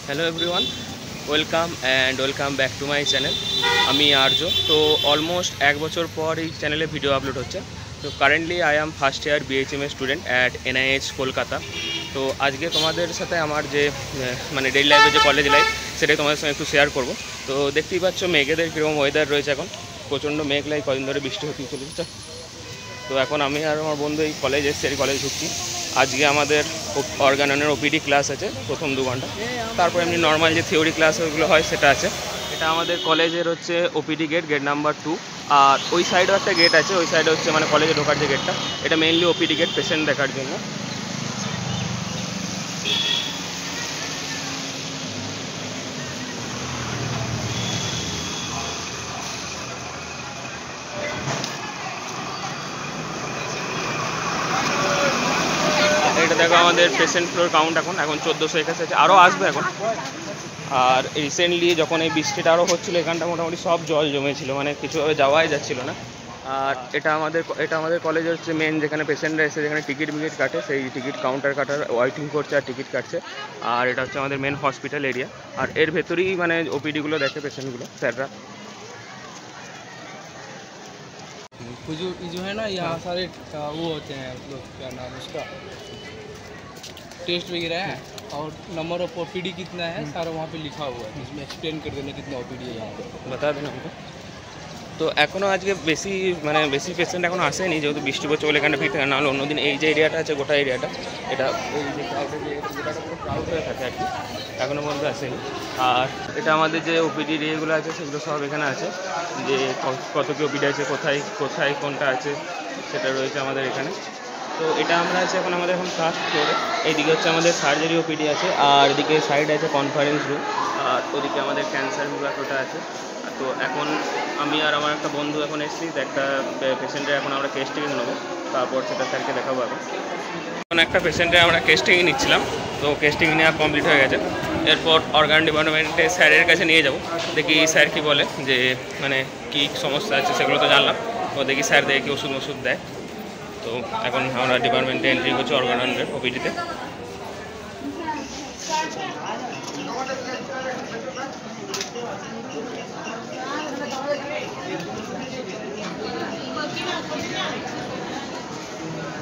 Hello everyone, welcome back to my channel. আমি আর্য। তো almost 1 বছর পর এই চ্যানেলে ভিডিও আপলোড হচ্ছে। তো currently I am first year BHMS student at NIH Kolkata. তো আজকে তোমাদের সাথে আমার যে মানে ডেইলি লাইফে যে কলেজ লাইফ সেটাই তোমাদের সঙ্গে একটু শেয়ার করব। তো দেখতেই পাচ্ছ মেঘেদের কীরকম ওয়েদার রয়েছে এখন, প্রচণ্ড মেঘলাই, কদিন ধরে বৃষ্টি হতেই চলেছে। তো এখন আমি আর আমার বন্ধু এই কলেজ এসেছি, এই কলেজ ঢুকছি। আজকে আমাদের অর্গাননের OPD ক্লাস আছে প্রথম 2 ঘন্টা, তারপর এমনি নর্মাল যে থিওরি ক্লাস ওইগুলো হয় সেটা আছে। এটা আমাদের কলেজের হচ্ছে OPD গেট নাম্বার 2। আর ওই সাইডেও একটা গেট আছে, ওই সাইডে হচ্ছে মানে কলেজে ঢোকার যে গেটটা, এটা মেইনলি OPD গেট, পেশেন্ট দেখার জন্য। এটা দেখো আমাদের পেশেন্ট ফ্লোর কাউন্ট এখন 1481 আছে, আরও আসবে এখন। আর রিসেন্টলি যখন এই বৃষ্টিটা আরও হচ্ছিলো, এখানটা মোটামুটি সব জল জমেছিল, মানে কিছুভাবে যাওয়াই যাচ্ছিলো না। আর এটা আমাদের কলেজের হচ্ছে মেন, যেখানে পেশেন্টরা এসে যেখানে টিকিট কাটে, সেই টিকিট কাউন্টার কাটার ওয়েটিং করছে আর টিকিট কাটছে। আর এটা হচ্ছে আমাদের মেন হসপিটাল এরিয়া। আর এর ভেতরেই মানে OPDগুলো দেখে পেশেন্টগুলো, স্যাররা। जो है ना, यहाँ सारे वो होते हैं, मतलब क्या नाम उसका, टेस्ट वगैरह है और नंबर ऑफ OPD कितना है सारा वहाँ पे लिखा हुआ है। इसमें एक्सप्लेन कर देना कितना OPD है यहाँ पे, बता देना हमको। তো এখনও আজকে বেশি পেশেন্ট এখনও আসেনি, যেহেতু বৃষ্টি পড়ছে বলে এখানে ভিড় থাকে। নাহলে অন্যদিন এই যে এরিয়াটা আছে, গোটা এরিয়াটা, এটা এই যে ক্রাউডের যে এরিয়াটা পুরো ক্রাউড হয়ে থাকে আর কি, এখনও পর্যন্ত আসেনি। আর এটা আমাদের যে OPD এরিয়াগুলো আছে সেগুলো সব এখানে আছে, যে কত কি OPD আছে, কোথায় কোনটা আছে সেটা রয়েছে আমাদের এখানে। তো এটা আমরা আছি এখন আমাদের ফার্স্ট ফ্লোরে। এইদিকে হচ্ছে আমাদের সার্জারি OPD আছে, আর এদিকে সাইডে আছে কনফারেন্স রুম, আর ওদিকে আমাদের ক্যান্সার বিভাগ ওটা আছে। তো এখন আমি আর আমার একটা বন্ধু এখন এসেছি, একটা পেশেন্টের এখন আমরা কেস টেকিং নেবো, তারপর সেটা স্যারকে দেখাবো। এখন একটা পেশেন্টের আমরা কেস টেকিং নিচ্ছিলাম, তো কেস টেকিং নেওয়া কমপ্লিট হয়ে গেছে। এরপর অর্গান ডিপার্টমেন্টে স্যারের কাছে নিয়ে যাব, দেখি স্যার কী বলে, যে মানে কী সমস্যা আছে সেগুলো তো জানলাম। তো দেখি স্যার দেখে কি ওষুধ দেয়। তো এখন আমরা ডিপার্টমেন্টে এন্ট্রি করছি অর্গানের OPDতে।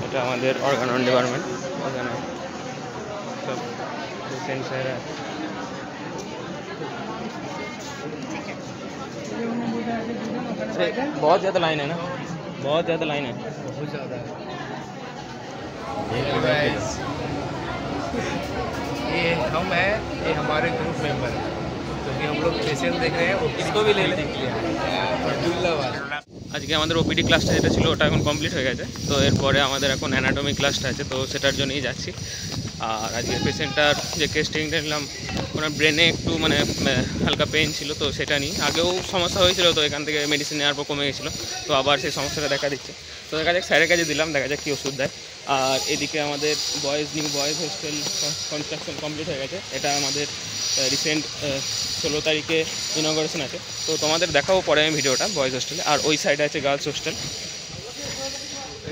এটা আমাদের অর্গানন ডিপার্টমেন্ট, এখানে সব পেশেন্ট স্যার আছে। बहुत ज़्यादा लाइन है ना, बहुत ज़्यादा लाइन है, बहुत ज़्यादा है। ये हम हैं, ये हमारे ग्रुप मेंबर हैं, क्योंकि हम लोग पेशेंट देख रहे हैं, इसको भी ले लेने के लिए अब्दुल्ला वाला। আজকে আমাদের OPD ক্লাসটা যেটা ছিল ওটা এখন কমপ্লিট হয়ে গেছে। তো এরপরে আমাদের এখন অ্যানাটমি ক্লাসটা আছে, তো সেটার জন্যই যাচ্ছি। আর আজকে পেশেন্টটার যে কেস টেকিংটা নিলাম, ওনার ব্রেনে একটু হালকা পেন ছিল, তো সেটা নিয়ে আগেও সমস্যা হয়েছিল, তো এখান থেকে মেডিসিন নেওয়ার পর কমে গেছিলো, তো আবার সেই সমস্যাটা দেখা দিচ্ছে। তো দেখা যাক, স্যারের কাছে দিলাম, দেখা যাক কী ওষুধ দেয়। আর এদিকে আমাদের new boys hostel construction complete হয়ে গেছে। এটা আমাদের রিসেন্ট 16 তারিখে ইনঅগারেশন আছে, তো তোমাদের দেখাবো পরে আমি ভিডিওটা বয়েজ হোস্টেলে। আর ওই সাইডে আছে গার্লস হোস্টেল,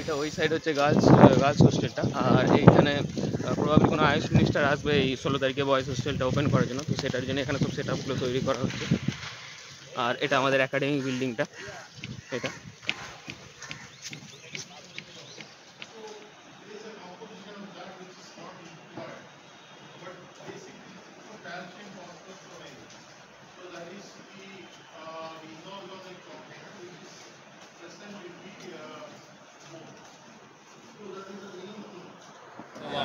এটা ওই সাইড হচ্ছে গার্লস হোস্টেলটা। আর এইখানে প্রবাবলি কোনো আয়ুষ মিনিস্টার আসবে এই 16 তারিখে বয়েজ হোস্টেলটা ওপেন করার জন্য, তো সেটার জন্য এখানে সব সেট আপগুলো তৈরি করা হচ্ছে। আর এটা আমাদের একাডেমিক বিল্ডিংটা, এটা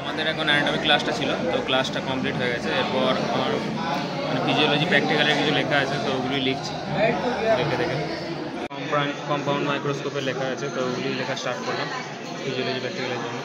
আমাদের এখন অ্যানাটমি ক্লাসটা ছিল, তো ক্লাসটা কমপ্লিট হয়ে গেছে। এরপর আমার ফিজিওলজি প্র্যাকটিক্যালের কিছু লেখা আছে, তো ওগুলি লিখছি দেখে কম্পাউন্ড মাইক্রোস্কোপের লেখা আছে, তো ওগুলি লেখা স্টার্ট করলাম ফিজিওলজি প্র্যাকটিক্যালের জন্য।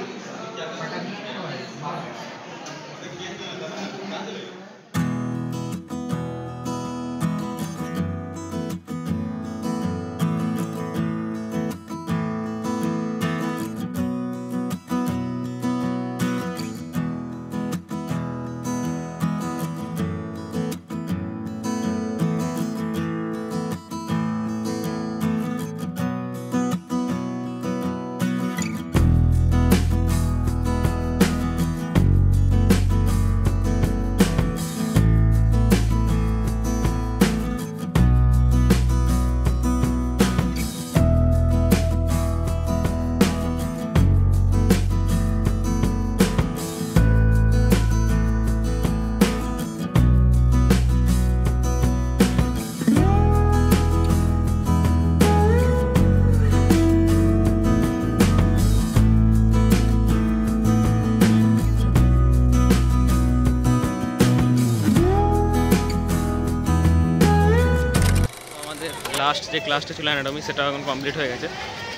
লাস্ট যে ক্লাসটা ছিল অ্যানাটমি সেটা এখন কমপ্লিট হয়ে গেছে।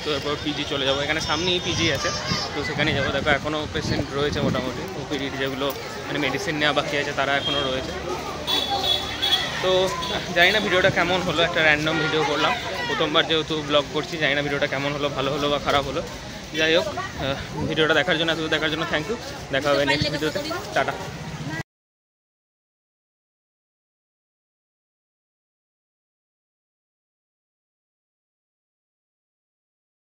তো এরপর পিজি চলে যাবো, এখানে সামনেই পিজি আছে, তো সেখানে যাবো। দেখো এখনও পেশেন্ট রয়েছে মোটামুটি, ওপিডি যেগুলো মানে মেডিসিন নেওয়া বাকি আছে তারা এখনও রয়েছে। তো জানি না ভিডিওটা কেমন হলো, একটা র্যান্ডম ভিডিও করলাম, প্রথমবার যেহেতু ব্লগ করছি, জানি না ভিডিওটা কেমন হলো, ভালো হলো বা খারাপ হলো। যাই হোক, ভিডিওটা দেখার জন্য, এত দেখার জন্য থ্যাংক ইউ। দেখা হবে নেক্সট ভিডিওতে, টাটা।